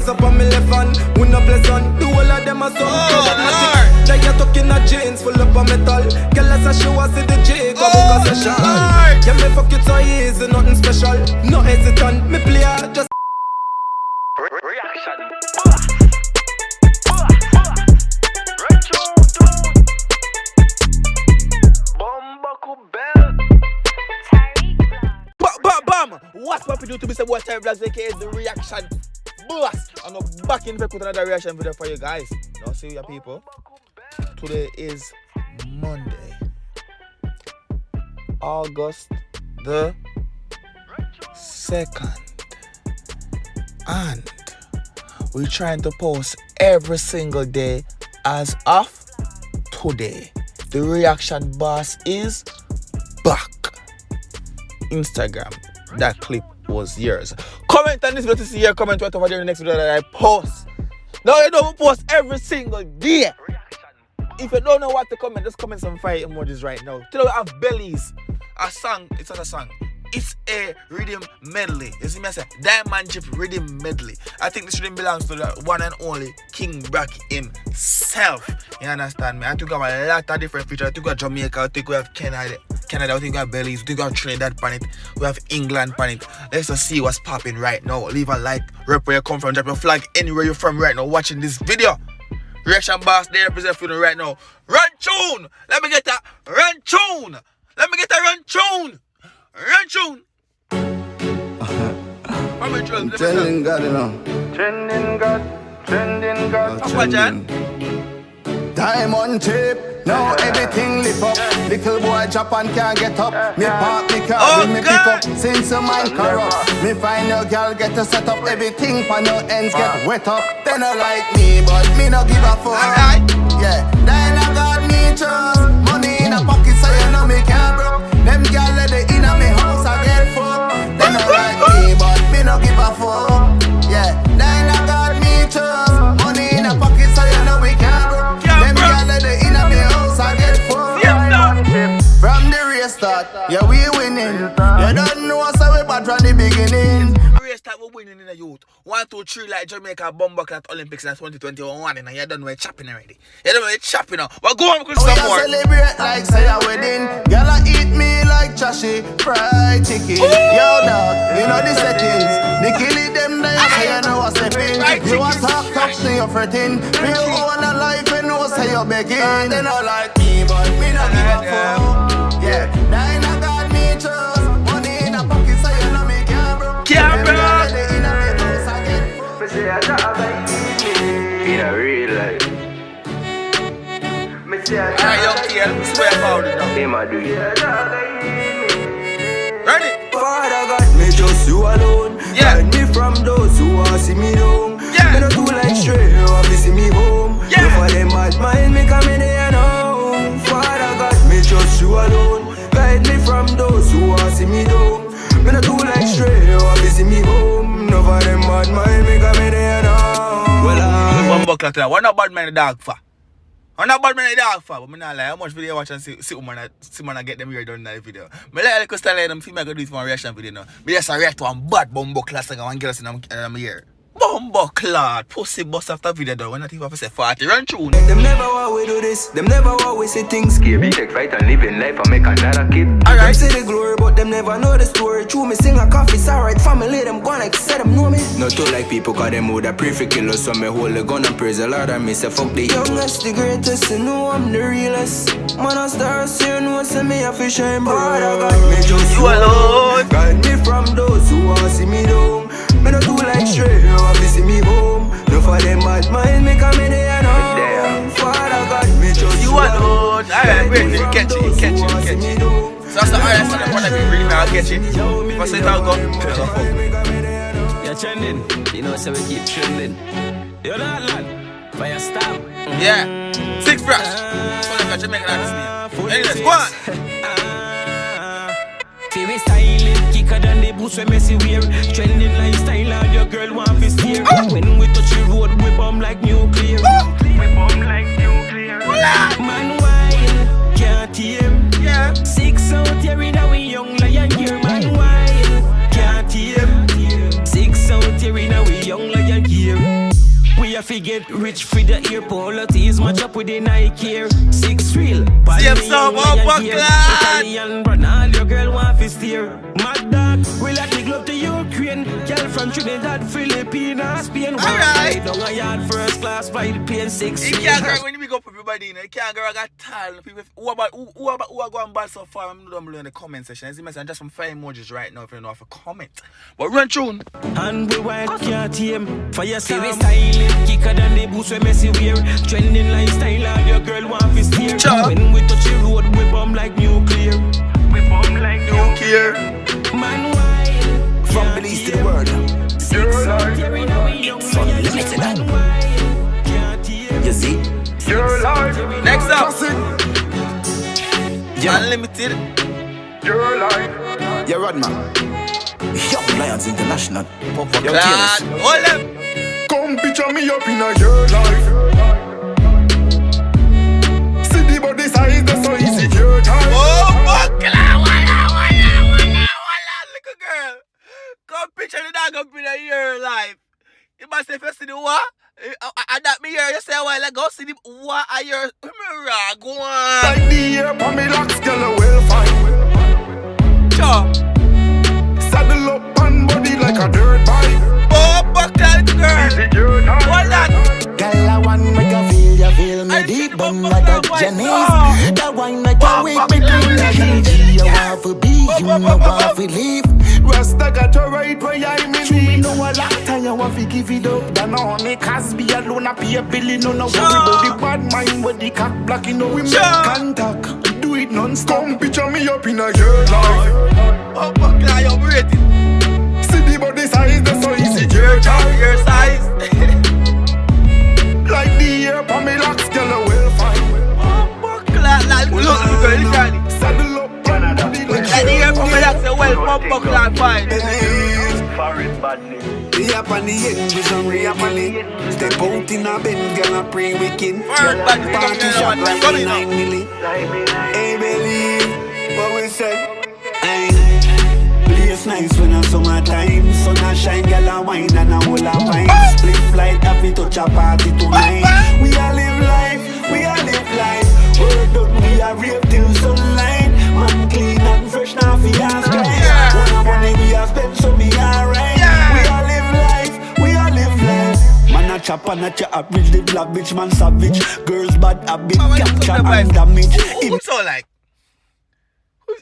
Rise up on me left hand, we no pleasant. The whole of them are so problematic. They are talking a jeans full up of metal. Girl, as a show us see the jig, go book a session. Yeah, me fuck it so easy, nothing special. No hesitant, me play just reaction. Bam! What's what we do to Mr. Boy Terry Vlogs, aka the reaction boss? I'm back in with another reaction video for you guys. Now see your people. Today is Monday, August the 2nd, and we're trying to post every single day as of today. The reaction boss is back. Instagram, that clip was yours. Comment on this video to see your comment right over there in the next video that I post. Now you don't post every single day. If you don't know what to comment, just comment some fire emojis right now. Today we have Belize, a song. It's not a song, it's a rhythm medley. You see me, I say Diamond Chip rhythm medley. I think this rhythm belongs to the one and only King Brack himself. You understand me? I think we have a lot of different features. I think we have Jamaica, I think we have Canada, I think we have Belize, I think we have Trinidad on it, we have England on it. Let's just see what's popping right now. Leave a like, rep where you come from, drop your flag anywhere you're from right now watching this video. Reaction boss, they represent for you right now. Run tune! Let me get that run tune! Let me get that run tune! Run tune! Trending God, you know. Trending God. Papa John. Diamond Chip, now everything lift up. Little boy Japan can't get up. Me park me car, me pick up. Since a man corrupt, me find your girl get to set up. Everything for no ends get wet up. They no like me, but me no give a fuck. Yeah, then I got me trust. Money in a pocket, so you know me can't broke. Them girl let it in a me house, I get fucked. They no like me, but me no give a fuck. Yeah, then I got me trust. Money in a pocket, so you know we can't broke. Them girl let it in a me house, I get fucked. From the race start, yeah we winning. You don't know so we bad from the beginning. Race start we winning in the youth. 1, 2, 3 like Jamaica bomb at Olympics in 2021, and you don't know it's chopping already. You don't know it's chopping now. But go on with some more. Celebrate like say a wedding. Girl I eat me like trashy fried chicken. Yo dog, you know the settings. They kill it them there, so you know what's stepping. You want talk tough, so you're fretting. You own a life, you know say you're begging. They not like me, but me not give a fuck. Yeah, now I got me trust. Money in a pocket, so you know me can't broke. In a real life. Alright, young TL, swear about it now. Him a do it. Ready? Father God, me just you alone. Yeah. Guide me from those who want see me down. Yeah. Me no do like stray, you want to see me home. Yeah. No for them mad mind me come in here now. Father God, me just you alone. Guide me from those who want see me down. Me no do like stray, you want to see me home. No for them mad mind me come in here now. Well, One buckler to that. What not bad man the dog for? I'm not bad man the dog for, but me not like how much video watch and see woman get them here done in that video. Me like a little style like them feel me go do it for a reaction video now. Me just a react to one bad bumbo class like one girl in them ear. Bumbo clad, pussy bust after video though. When I think of say 40 run tune. them never want we do this. Them never want we see things. KB take fight and live in life and make another kid. Them Alright. say the glory, but them never know the story. True, me sing a coffee, it's alright. Family, them gone like say them know me. Not too like people, cause them would have pray for kill us. So me hold the gun and praise the Lord and me say fuck the youngest, the greatest, you know I'm the realest. Man a star, so you know say me a fish and brother. God, me just You alone. guide me from those who want see me down. Me no do like stray, you want to see me home. No for them mad mind, me come in here now. Father God, me just You alone. Alright, wait, you catch it. So that's the RS on the front of me, really, I'll get you. If I say that, I'll go. You're trending, you know, so we keep trending. You're not lad, by a stamp. Yeah, 6 fresh. So like a Jamaican artist name. Anyways, go on. Feel me styling, kicker than the boots when messy wear. Trending lifestyle and your girl want to steer. When we touch the road, we bomb like nuclear. We bomb like nuclear. Man wild, can't tame. Yeah. 6 out here in a we young lion here. Man wild, can't tame. 6 out here in a we young lion here. have to get rich for the ear. Polo tees match up with the Nike Air. 6 reel. See him so Italian brand, all your girl want to steer. Mad dog, we like the glove to Ukraine. Girl from Trinidad, Philippines, Spain. Alright. Down a yard first class by the PN6. You can't go when you big up everybody, you know. You can't go, I got tired. People, who are going bad so far? I'm not in the comment section. As you mentioned, just some 5 emojis right now if you don't have a comment. But run tune. And we wild can't tame. Fire see we styling, kicker than the boots we messy wear. Trending lifestyle, all your girl want to steer. When we touch the road, we bomb like nuclear. We bomb like nuclear. Man wild. From Belize to the world. It's unlimited. You see? Your life, Next up. Yeah. Unlimited. your life. Yeah, Rodman. Young Lions International. Pop up your Clad. tennis. Hold them. Come picture me up in a your life. See the body size, that's so easy your time. Oh, buckla. Walla. Look a girl. Come picture the dog up in a year life. You must say first see the what? I that me hear you say a while ago. See the what are your go on. Like the year for me locks, girl, I will find. Sure. Saddle up and body like a dirt bike. Oh, buckla, girl. Is it your time? Hold that. Girl, I want make you feel me I see deep the down bumper like a voice. Janice. That wine make you wake me down like DG. You want to be, you know want to leave. Rasta got to right where I'm in. You know a lot time you want to give it up. That no honey Cosby alone a pay a bill. No worry about the bad mind with the cock block. You know we make contact. Do it non-stop. Come picture me up in a your life. Oh, buckla, you're rated. See the body size, that's so easy your time. Your size. Like the year for me locks, girl, I will find. Oh, buckla, like look, girl. Saddle up and body like Like the year from me that say well, pump buckla fine. Foreign badness. Be up on the end with some real money. Step out in a Benz, girl, I pray wicked. Foreign badness, Party shop like come in 9 milli. Hey, believe what we say. Hey, place nice when it's summertime. Sun a shine, girl, a wine and a whole a wine. Split flight, happy touch a party tonight. We a live life, we a live life. Word done, we a rave till sunlight. Man clean and fresh, now fi ask guys. One money we a spend, so me alright. We a live life, we a live life. Man a chop and a chop, average, live lavish, man savage. Girls bad habit, capture and damage. Who's so like?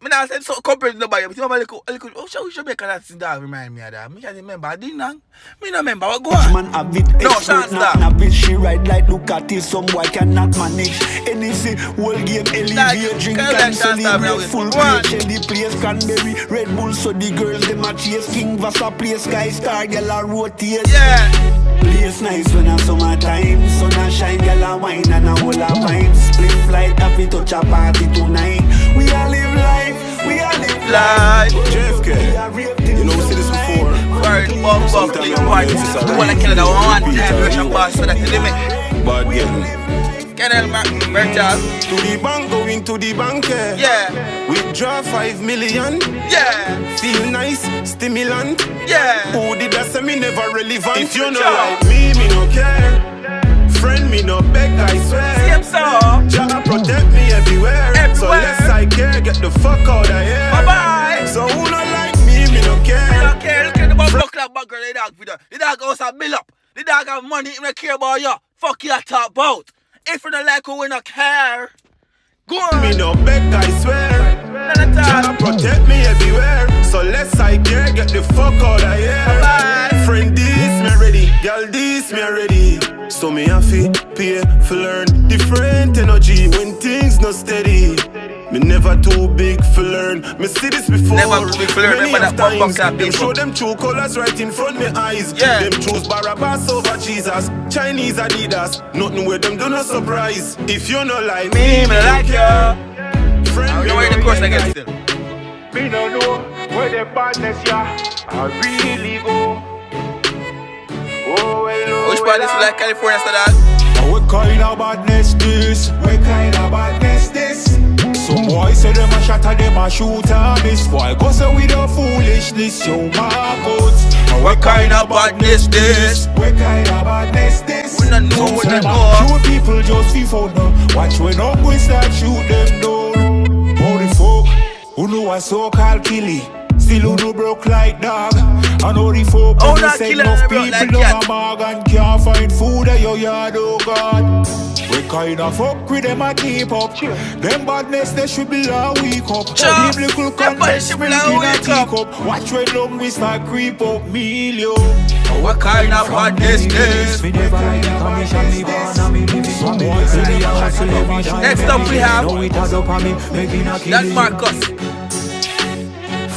Me not say so compared to nobody, but you have a little, oh, Jamaican that's in that remind me of that. Me can't remember, I didn't know. Me not remember, what go on? Man have it, No, expert, chance not that. nabbit. She ride like look at it, some boy cannot manage. Anything, whole game, elevate, drink Girl, and like chance that, celebrate. bro. Full Go on. plate, Shelly place, cranberry, Red Bull, so the girls, them a chase. King Vasa place, Sky Star, girl a rotate. Yeah. Place nice when a summertime. Sun a shine, girl a wine and a whole a vine. Split flight, happy touch a party tonight. We a live life, we a live Like JFK, you know we see this before. Foreign bump, click party. The one I kill that one time, Russian boss, so that's the limit. Bad game. Kenel Merital. To the bank, going to the bank. Yeah. Withdraw 5 million. Yeah. Feel nice, stimulant. Yeah. Who did that say me never relevant? If you know Sure. like me no care. Friend me no beg, I swear. See him so. Jah protect me everywhere. So less I care, get the fuck out of here. Bye-bye. So who not like me no care. I don't care, look at the bump clock back the dog video. The dog also bill up. The dog have money, he don't care about you. Fuck you talk about. If you don't like who we don't care. Go on. Me no beg, I swear. None at Jah all. protect me everywhere. So less I care, get the fuck out of here. Bye-bye. Friend, this me ready. Girl, this me ready. So me have to pay for learn different energy when things not steady. Me never too big for learn. Me see this before. Never too big for learn. Many Remember of that bump times, box that them people. show them true colors right in front me eyes. Yeah. Them choose Barabbas over Jesus. Chinese Adidas. Nothing where them do not surprise. If you not like Me like you. friend, I me know where no the course I get get still. Me no know where the badness I really go. Oh, hello. Which part is like California, so that? What kind of badness this? What kind of badness this? Some boy say them a shot at them a shoot at this. Boy go say with your foolishness, yo Marcos. What kind of badness this? What kind of badness this? We don't know what they know. Shoot people just feel out now. Watch when up we start shoot them down. How the fuck? Who know a so-called killie? Still who no broke like dog. I know the folk who say enough people like down a mag and can't find food at your yard, oh God. We kinda fuck with them and keep up. Them badness they should be a week up. Them little context milk in a teacup. Watch when long we start creep up million. What kind of badness this? Me never like the commission, me born and me living. Some boys say me a hustle every time. Next up we have Now it has up on me, making a killing. that's Marcus.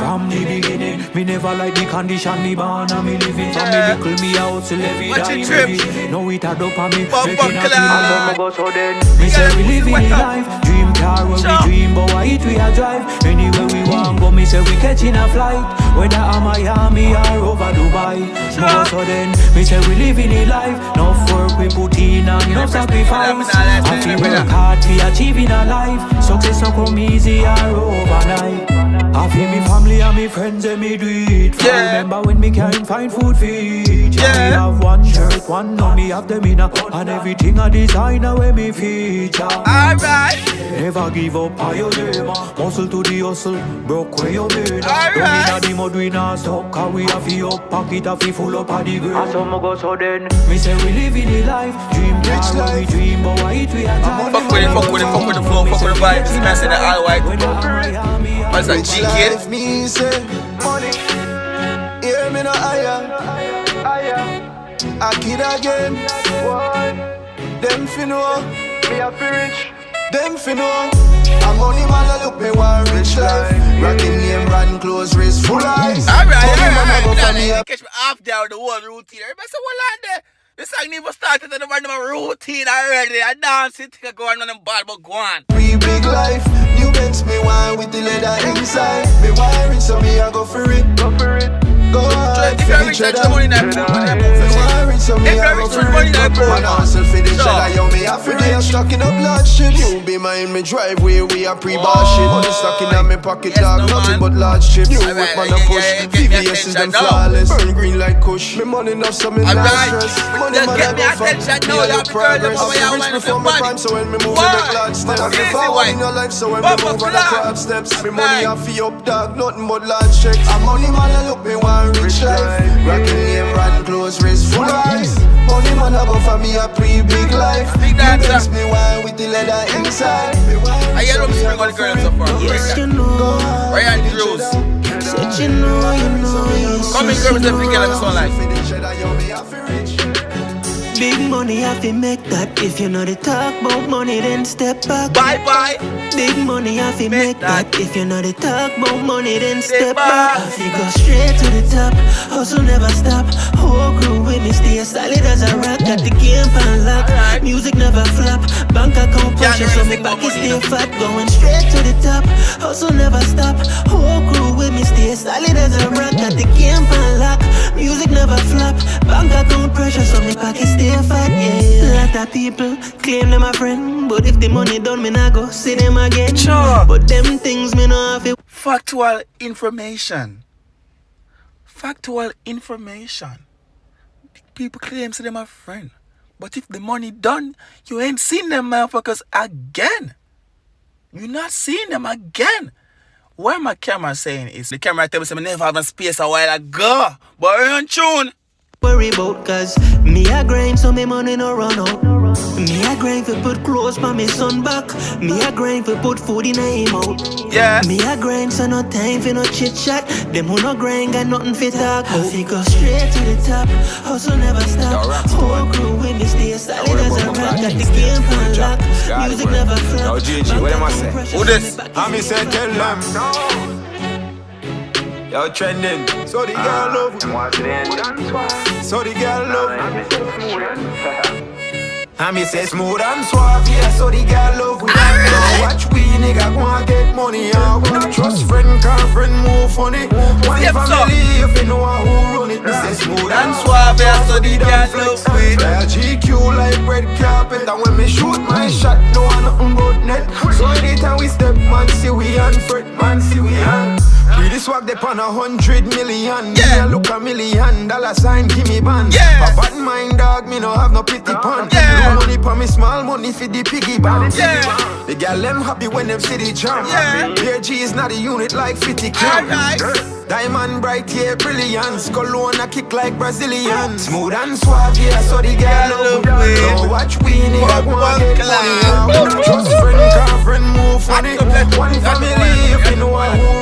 From the beginning, me never like the condition me born and me living. From me little me out to every Watch time it trip. Now it had up on me, Bump making a clap. killing. Me say we living in life, dream car where we dream, but why it we a drive? Anywhere we want go, me say we catching a flight. Whether I'm Miami or over Dubai. So then, me say we living in life. No work we put in and no sacrifice. I feel work hard to achieving a life. Success no come easy or overnight. I feel me family and me friends and me do it. Remember when me can't find food for eat. Me have one shirt, one no me have them in a. And everything I design where me feature. Alright. Never give up on your dream. Muscle to the hustle, broke where you been. Don't inna the mud we not stuck. Cause we have fi up, pocket have fi full up of the grave. And some go so then. Me say we living the life. Dream car where we dream, but why it we a time. Fuck with it, fuck with it, fuck with the flow, fuck with the vibes. This man said that all white. What's that, G kid? Life me say money. Hear me no higher. I kid again. Them fi know me a fi rich. Them fi know I'm money man a look me one rich life. Rockin' name, run close, wrist full eyes. Alright. Catch me off there with the whole routine. Everybody say, well, on there. This song never started and the routine already. I dance it, go on them ball, but go on. Free big life. New Benz me wine with the leather inside. Me wiring so me I go for it. Go hard If for you're the rich, cheddar. that's money in that pool. Me wiring so me If I you're go rich, for that's money in that it. pool. Man hustle for the cheddar. Yo me a for it. Stocking up large shit. You be mine me driveway. We a pre-bar shit. Money stocking on me pocket dog. Nothing but large chips. New whip man a push. VVS is them flawless. Burn green like kush. Me money enough so me not stress. Money man a go for. Me a look progress. I feel rich before my prime. So when me move me make large steps. I feel forward in your life. So when me move on the crab steps. Me money a fi up dog. Nothing but large checks. I'm money man a look me one rich life. Rockin' name, run close, wrist full eyes. Money man a go for me a pre-big life. Big dancer. Makes me wine with the leather inside. I hear them spring all the girls so far. Yes, you know. Ryan Drews. Said you know, Come in, girls, if you get them so like. Big money have to make that. If you know the talk about money, then step back. Bye bye. Big money have to make that. If you know the talk about money, then Step step back. back. Have to go straight to the top. Hustle never stop. Whole crew with me stay solid as a rock. Got the game pan lock. Music never flop. Bank account punches so me back is stay fat. Going straight to the top. Hustle never stop. Whole crew with me stay solid as a rock. Got the game pan lock. Music never flop. Bank account pressure so me back is stay fat. Yeah. Lot of people claim them a friend, but if the money done, me nah go see them again. Sure. But them things me no have it. Factual information. Factual information. People claim to them a friend. But if the money done, you ain't seen them motherfuckers again. You not seeing them again. What my camera saying is, the camera tell me I never have a space a while ago. But we're on tune. Worry about cause me a grind so me money no run out. Me a grind for put clothes for me son back. Me a grind for put food in a him out. Yeah. Me a grind so no time for no chit chat. Them who no grind got nothing fit talk. Have to go straight to the top. Hustle never stop. Whole crew with me stay solid as a rock. Got the game on lock. Music never flop. Yo, GG, what am I say? Who this? I me say tell them. Yo, trending. So the girl love. So the girl love. I me say smooth and suave, yeah. So the girl love. We don't watch we nigga go and get money. We don't trust friend, car friend move funny. One family if you know who run it. Me say smooth and suave, yeah. So the girl love. We GQ like red carpet. And when me shoot my shot, no one nothing but net. So anytime we step, man, see we on fret, man, see we on. We this swag they on 100 million. Yeah, look $1 million sign, give me band. Yeah, a bad mind dog, me no have no no pity pan. No money for me, small money for the piggy bank. The girl them happy when them see the jam. Their G is not a unit like 50 cams. Diamond bright, yeah, brilliance. Cologne a kick like Brazilian. Smooth and suave, yeah, so the girl love. Don't watch we nigga go and get money. Trust friend, can't friend move funny. One family, if you know who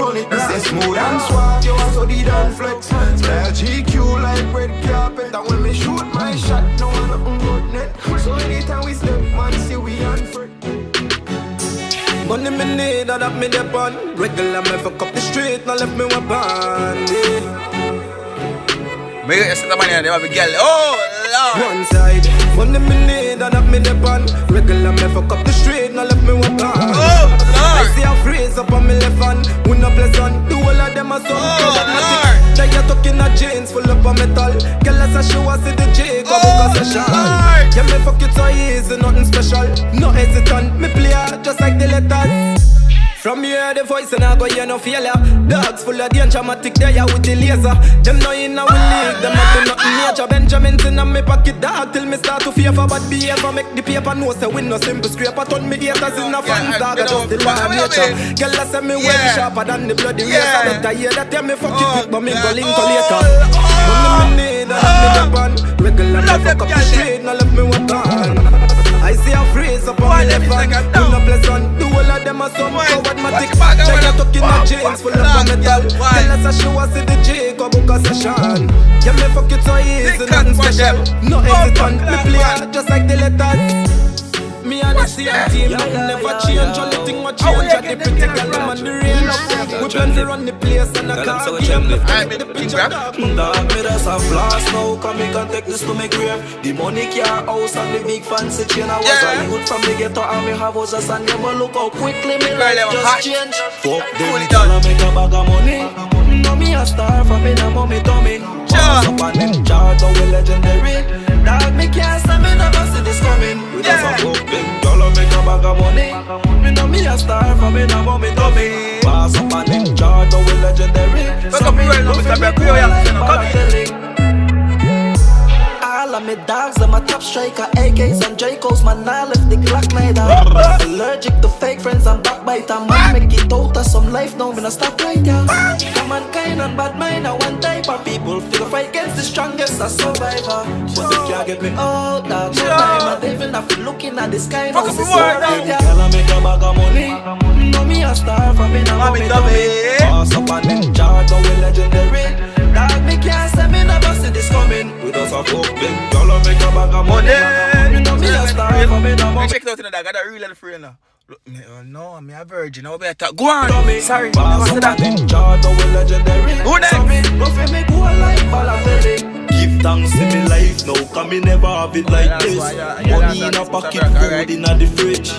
run it. Say smooth and suave, you so the damn flex. Style GQ like red carpet. And when me shoot my shot, no one nothing good net. So anytime we step, man, see we on free. Money me need, that me dep on. Regular me fuck up the street, now left me weapon. Me set the money and they have a girl. Oh Lord. One side, money me need, that me dep on. Regular me fuck up the street, now left me weapon. Oh Lord. I see a freeze up on me left hand. Who no pleasant, do all of them a some problematic. They a talking a jeans full up of metal. Girl as a show us see the jig, go book a session. Yeah me fuck it so easy, nothing special. No hesitant, me play just like the letters. From here the voice and I go hear no failure. Dogs full of danger, matic there with the laser. Them no in our league, them not do nothing major. Benjamins in me pocket dog till me start to favor bad behavior. Make the paper know say we no simple scraper. Turn me haters in a fans dog, I just the law of nature. Girl I say me well sharper than the bloody razor. Better hear that tell me fuck it quick, but me go link to later. Money me need, I have me depend. Regular me fuck up the street, now left me weapon. I see a freeze up on me left hand. Do no pleasant, do all of them a some cowardmatic. They a talking a jeans full of metal. Tell us a show us see the jig, go book a session. Yeah me fuck it so easy, nothing special. No hesitant, me play just like the letters. Me and the same team, nothing never change. Only thing what change are the pretty girl them and the rain. We plan to run the place and a car game. The picture dark. Dog, me just a flash now. Come me can take this to me grave. The money car house and the big fancy chain. I was a youth from the ghetto and me have houses and never look how quickly me life just change. Fuck them, girl I make a bag of money. No me a star from me no mommy tummy. Pass up on them chart, how we legendary. Dog, me can't say me never see this coming. We just a fuck them, girl I make a bag of money. Me know me a star from me no mommy tummy. Pass up on them chart, how we legendary. So me love me go like Balotelli. All of me dogs, I'm a top striker, AKs and Dracos, man, I left the Glock neither. Allergic to fake friends and backbiter, man, make it out of some life, now me no stop right here. Come on, kind and bad mind, I one type of people feel fight against the strongest, a survivor. But they can't get me out, dog, no time, and even after looking at this kind of this is right here. Girl, I make a bag of money, know me a star from me, now mommy dummy. Pass up on them chart, how we legendary. Dog, me can't say me never see this coming. We just a fuck them, girl, I make a bag of money. Me know me a star for me no more. Check it out in the dog, I got a real free now. Look, me, no, me a virgin, I better go on. Sorry, pass up on them chart, how we legendary. Who next? So me, go for me go like Balotelli. Give thanks to me life now, cause me never have it like this. Money in a pocket, food in a the fridge.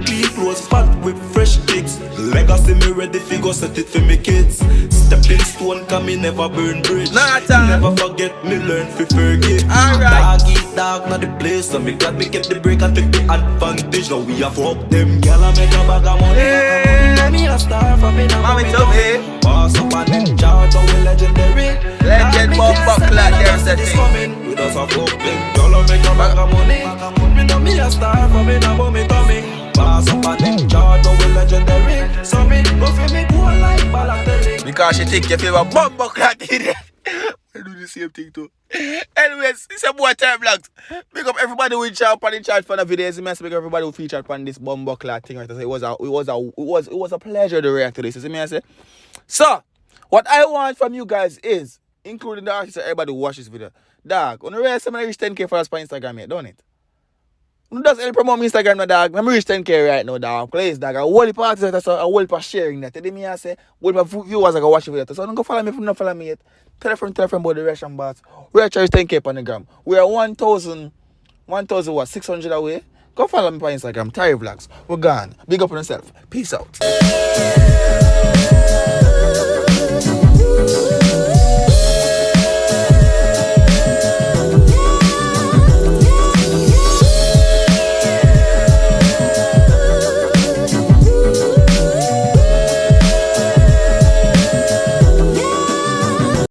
Clean clothes, fat with fresh kicks. Legacy me ready, figure set it for me kids. Stepping stone, cause me never burn bridge. Never forget me learn to forgive. Dog eat dog, not the place. So me glad me get the break and take the advantage. Now we a fuck them, girl I make a bag of money. Know me a star from me now, mommy tell me. Pass up on them chart, how we legendary. Legend Bob Clad, there's that thing. We just a fuck them, girl I make a bag of money. Me know me a star from me now, mommy tell me. Pass up on them chart, how we legendary. So me go for me go like Balotelli. Because she think you feel a bumbo clad in it. I do the same thing too. Anyways, it's a boy time vlogs. Big up everybody who chat on the chat for the videos. Big up everybody who featured on this bumbo clad thing. Right? So it was a pleasure to react to this. You see me I say? So, what I want from you guys is, including the artists, everybody who watch this video. Dog, on the rest of reach 10K for us on Instagram, yet, don't it? Who does any promote my Instagram, no, dog? I'm reach 10K right now, dog. Please, dog. A whole heap of artists, a whole heap of sharing that. You me I say, whole heap of viewers are going to watch the video. So don't go follow me if you don't follow me yet. Tell a friend about the reaction bots. We are charging 10K on the gram. We are 1,600 away. Go follow me on Instagram, Terry Vlogs. We're gone. Big up on yourself. Peace out.